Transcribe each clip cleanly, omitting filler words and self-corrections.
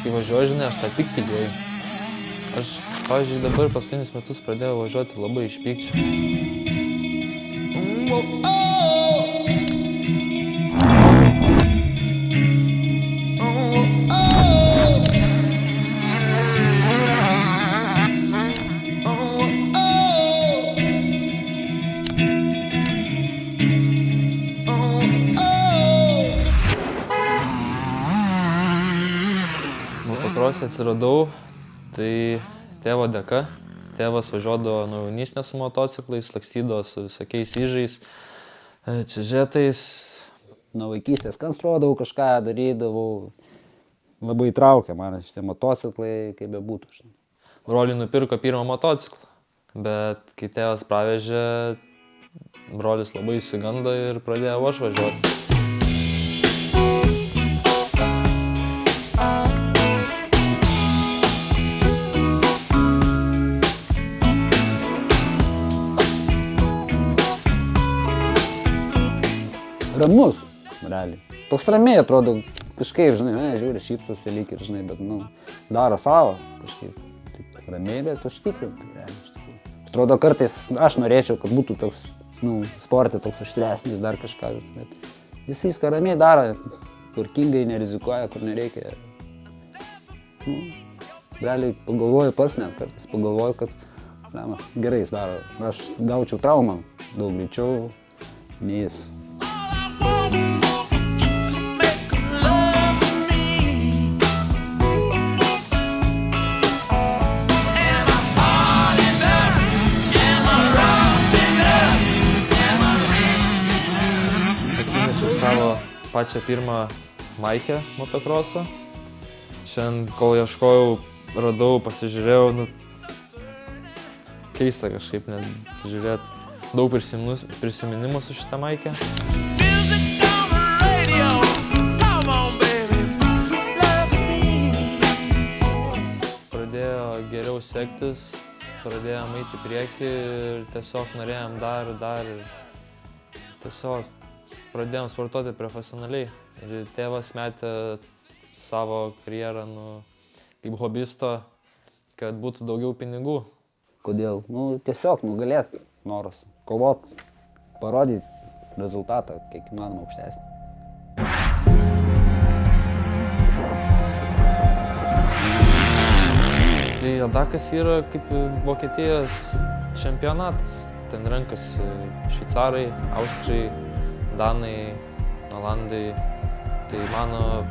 kai važiuoju, žinai, aš tą piktilėjau. Aš, pavyzdžiui, dabar paskutinius metus pradėjau važiuoti labai iš pykčio. Motokrose atsiradau, tai tėvo dėka. Tėvas važiuodavo nuo jaunystės su motociklais, lakstydavo su visokiais įžais, čiažetais. Nuo vaikystės konstruodavau kažką, darydavau. Labai traukė man šitie motociklai, kaip bebūtų. Broliui nupirko pirmą motociklą, bet kai tėvas pravežė, brolis labai išsigando ir pradėjau aš važiuoti. Ramus, realiai. Toks ramiai atrodo, kažkaip, žinai, žiūri, šypsosi lyg ir, žinai, bet, daro savo kažkaip. Taip, ramiai, bet užtikrinti, realiai. Atrodo, kartais aš norėčiau, kad būtų toks, sporte toks aštresnis, dar kažką, bet jis viską ramiai daro, tvarkingai nerizikuoja, kur nereikia. Realiai pagalvoju pats net, kartais pagalvoju, kad gerai jis daro. Aš gaučiau traumą daug greičiau nei jis. Savo pačią pirmą maikę motokroso. Šiandien, kol ieškojau, radau, pasižiūrėjau, keista kažkaip net žiūrėt. Daug prisiminimų su šitą maikę. Pradėjo geriau sektis, pradėjom eiti į priekį ir tiesiog norėjom dar ir tiesiog pradėjom sportuoti profesionaliai. Ir tėvas metė savo karjerą kaip hobisto, kad būtų daugiau pinigų. Kodėl? Tiesiog nugalėt noras, kovot, parodyti rezultatą, kiek įmanoma aukštesnį. Tai Adakas yra kaip Vokietijos čempionatas. Ten renkasi šveicarai, austrai, danai, olandai. Tai mano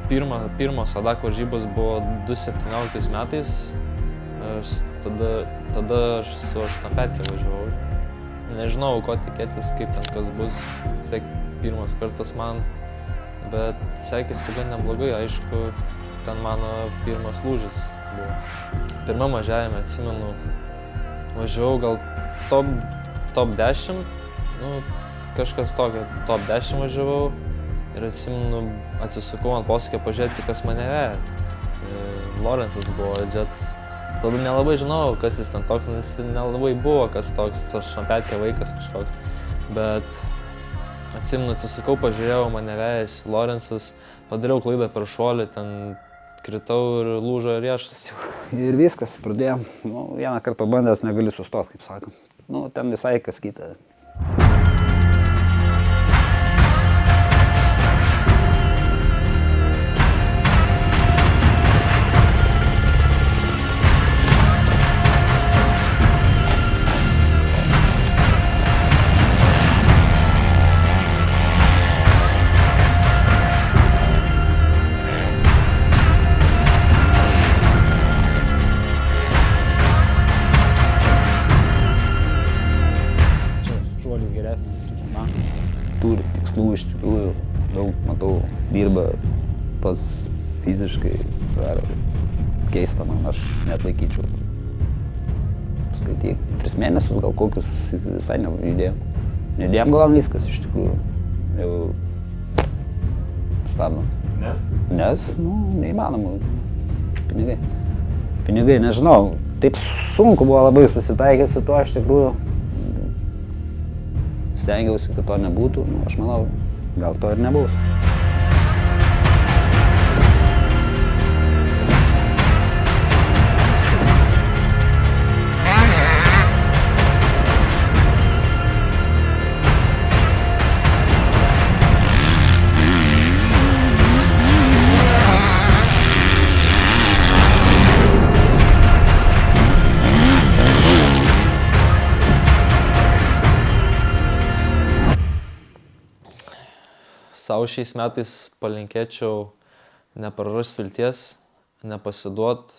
pirmos Adako varžybos buvo 2017 metais. Tada aš su 85 važiavau. Nežinau, ko tikėtis, kaip ten kas bus. Pirmas kartas man, bet sekėsi gan neblogai, aišku, ten mano pirmas lūžis buvo. Pirmam važiavime, atsimenu, važiavau gal top 10, kažkas tokio, top 10 važiavau ir atsimenu, atsisukau ant posūkio pažiūrėti, kas mane veja. Lorenzas buvo džetas. Tada nelabai žinojau, kas jis ten toks, nes nelabai buvo kas toks, tas šampetkė vaikas kažkoks. Bet atsimenu, atsisukau, pažiūrėjau, mane vejasi Lorenzas, padariau klaidą per šuolį, ten kritau ir lūžo riešas. Ir viskas, pradėjom. Vieną kartą pabandęs negali sustot, kaip sakant. Ten visai kas kita. Turi tikslų iš tikrųjų, daug matau, dirba pats fiziškai, keista man, aš net laikyčiau. Skaityk, 3 mėnesius gal kokius visai nejudėjom. Nejudėjom gal viskas iš tikrųjų, jau stabdom. Nes, neįmanoma, pinigai. Pinigai, nežinau, taip sunku buvo labai susitaikyti su tuo, iš tikrųjų. Stengiausi, kad to nebūtų, aš manau, gal to ir nebus. Tau šiais metais palinkėčiau neprarast vilties, nepasiduot,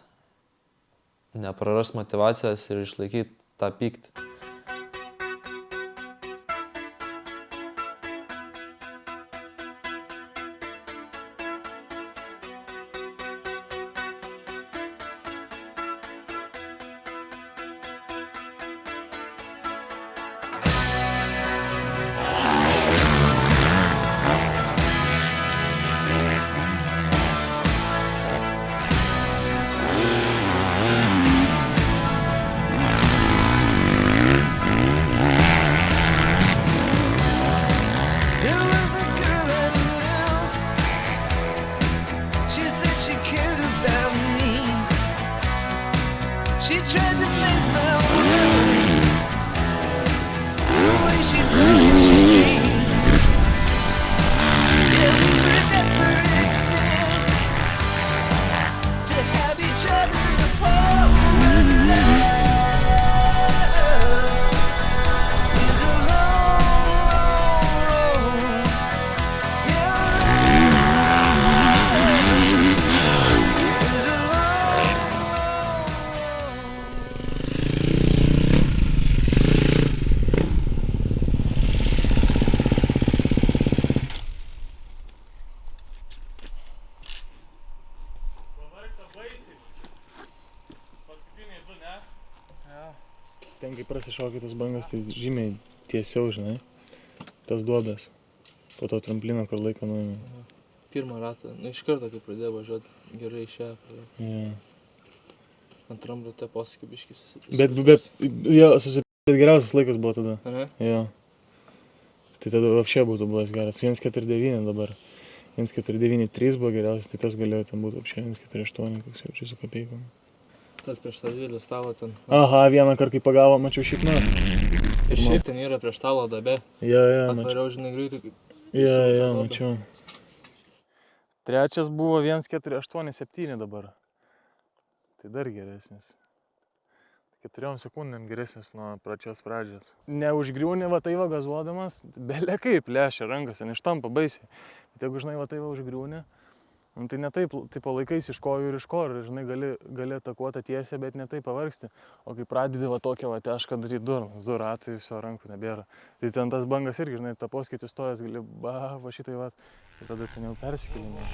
neprarast motyvacijos ir išlaikyti tą pyktį. She tried to make my world the way she thought it should be. Yeah, we were desperate then to have each other to hold. But love is a long, long road. Yeah, love is a long, long road. Pavargta baisiai. Paskutiniai du, ne? Ten kai prasišaukia tas bangas, tai žymiai tiesiau, žinai, tas duobės. Po to tramplino, kur laiką nuėmė. Pirmą ratą, iš karto, kai pradėjau važiuoti, gerai išėjo. Ja. Antram rate posūkį biškį Bet geriausias laikas buvo tada. Ane? Jo. Tai tada apšė būtų buvęs geras. 1.49 dabar. 1.49.3 buvo geriausias, tai tas galėjo ten būti apšė 1.48, koks jau čia su kapeikom. Tas prieš tą didelį stalą ten. Aha, vieną kartą kai pagavo, mačiau šipną. Ir šiaip ten yra prieš stalo dabė. Ja, mačiau. Atvariau, žinai, greitai. Ja, mačiau. Trečias buvo 1.487 dabar. Tai dar geresnis. 4 sekundėm geresnis nuo pačios pradžios. Neužgriūni va tai va gazuodamas, belė kaip lešia rankose, neštampa baisiai. Bet jeigu, žinai, va tai va užgriūni, tai ne taip, tipo laikais iš kojų ir iš korų, žinai, gali atakuoti tiesiai, bet ne taip pavargsti. O kai pradedi va tokią va tešką daryti du ratai, viso rankų nebėra. Tai ten tas bangas irgi, žinai, ta poskaitų stojas gali, va šitai va, ir tada ten jau persikėlimai.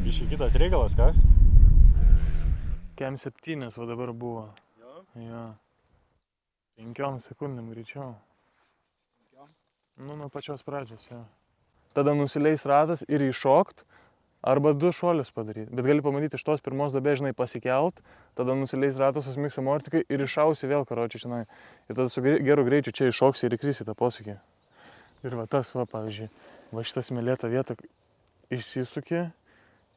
Biškai kitas reikalas, ką? Kem 7 va dabar buvo. Jo. 5 sekundėm greičiau. Nuo pačios pradžios, jo. Tada nusileis ratas ir įšokt, arba 2 šuolius padaryti. Bet gali pamatyti iš tos pirmos duobės, žinai, pasikelt, tada nusileis ratas, susmiks amortikai ir iššausi vėl, karočiui, žinai. Ir tada su geru greičiu čia iššoksi ir įkrisi tą posūkį. Ir va tas, va, pavyzdžiui, va šitą smėlėtą vietą išsisuki.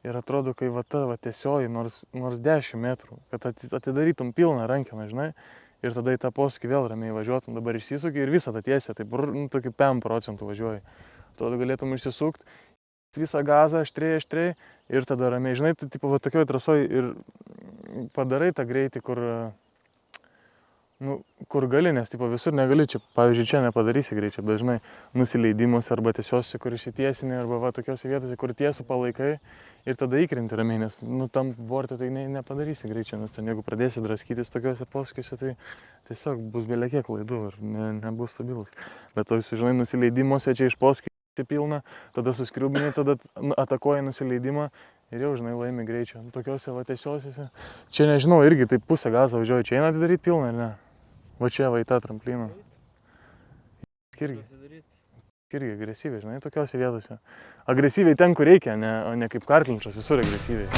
Ir atrodo, kai va ta va tiesioji, nors 10 metrų, kad atidarytum pilną rankeną, žinai, ir tada į tą posūkį vėl ramiai važiuotum, dabar išsisuki ir visą tą tiesę, taip, tokį 5% važiuoji. Atrodo, galėtum išsisukt, visą gazą aštriai ir tada ramiai, žinai, tu tipo va tokioj trasoj ir padarai tą greitį, kur gali, nes tipo visur negali, čia, pavyzdžiui, čia nepadarysi greičio, bet žinai, nusileidimuose arba tiesiuose, kur išsitiesini, arba va tokiose vietose, kur tiesų palaikai ir tada įkrenti ramiai, nes tam borte tai nepadarysi greičio, nes ten jeigu pradėsi draskytis tokiuose posūkiuose, tai tiesiog bus belekiek klaidų ir nebus stabilus. Bet to, žinai, nusileidimuose čia iš posūkių pilna, tada suskriubini, tada atakuoji nusileidimą ir jau, žinai, laimi greičio. Tokiuose va tiesiosiuose. Čia nežinau, irgi taip pusę gazą važiuoju, čia eina atidaryti pilną, ar ne? Va čia va į tą trampliną. Irgi agresyviai, žinai, tokiuose vietose. Agresyviai ten, kur reikia, o ne kaip karklinčas, visur agresyviai.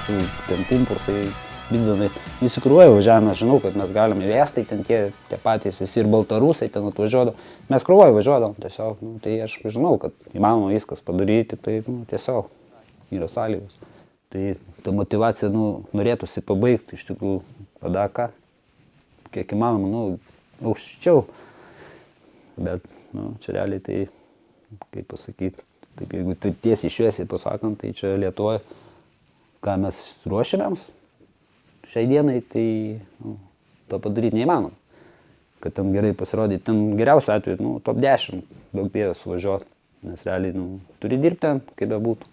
su ten Pumpuršai, Bidzanai, įsikruoja važiavame, aš žinau, kad mes galime įvestai, ten tie patys visi ir baltarusai ten atvažiuodavo, mes krūvoje važiuodavom tiesiog, nu, tai aš žinau, kad įmanoma viskas padaryti, tai nu, tiesiog yra sąlygos. Tai ta motivacija, nu, norėtųsi pabaigti iš tikrųjų PDAK, kiek įmanoma, nu, aukščiau, bet, nu, čia realiai tai, kaip pasakyti, taip, jeigu taip tiesiai šviesiai pasakant, tai čia Lietuvoje, ką mes ruošiamėms, šiai dienai, tai nu, to padaryti neįmanoma, kad tam gerai pasirodyti. Ten geriausiu atveju, nu, top 10 daug pėvės suvažiuoti, nes realiai, nu, turi dirbti ten, kaip bebūtų.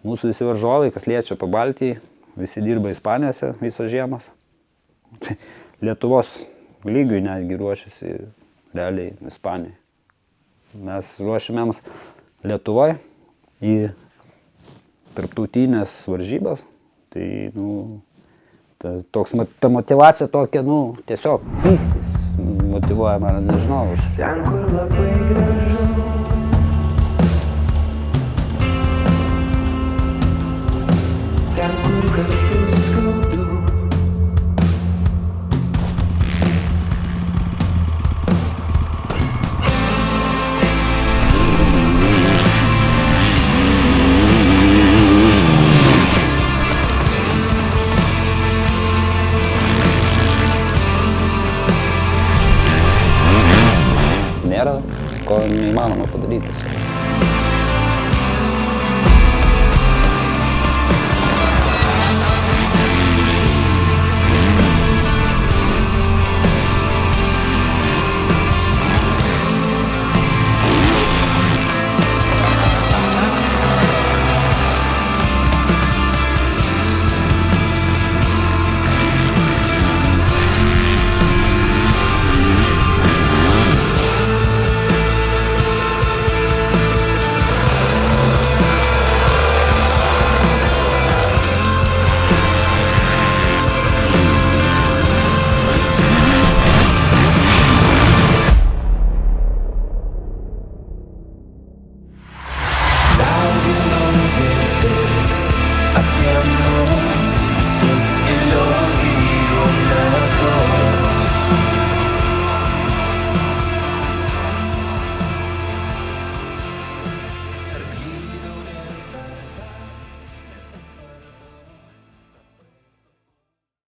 Mūsų visi varžovai, kas liečia Pabaltijį, visi dirba Ispanijose visą žiemas. Lietuvos lygiui netgi ruošiasi realiai Ispanijai. Mes ruošiamėms Lietuvoje į tarptautinės varžybas. Tai, nu, ta motivacija tokia, nu, tiesiog pyktis motivuoja mane, nežinau. Ten, kur labai gražu. Ten, kur kartu skaudu. Nėra, ko neįmanoma padaryti.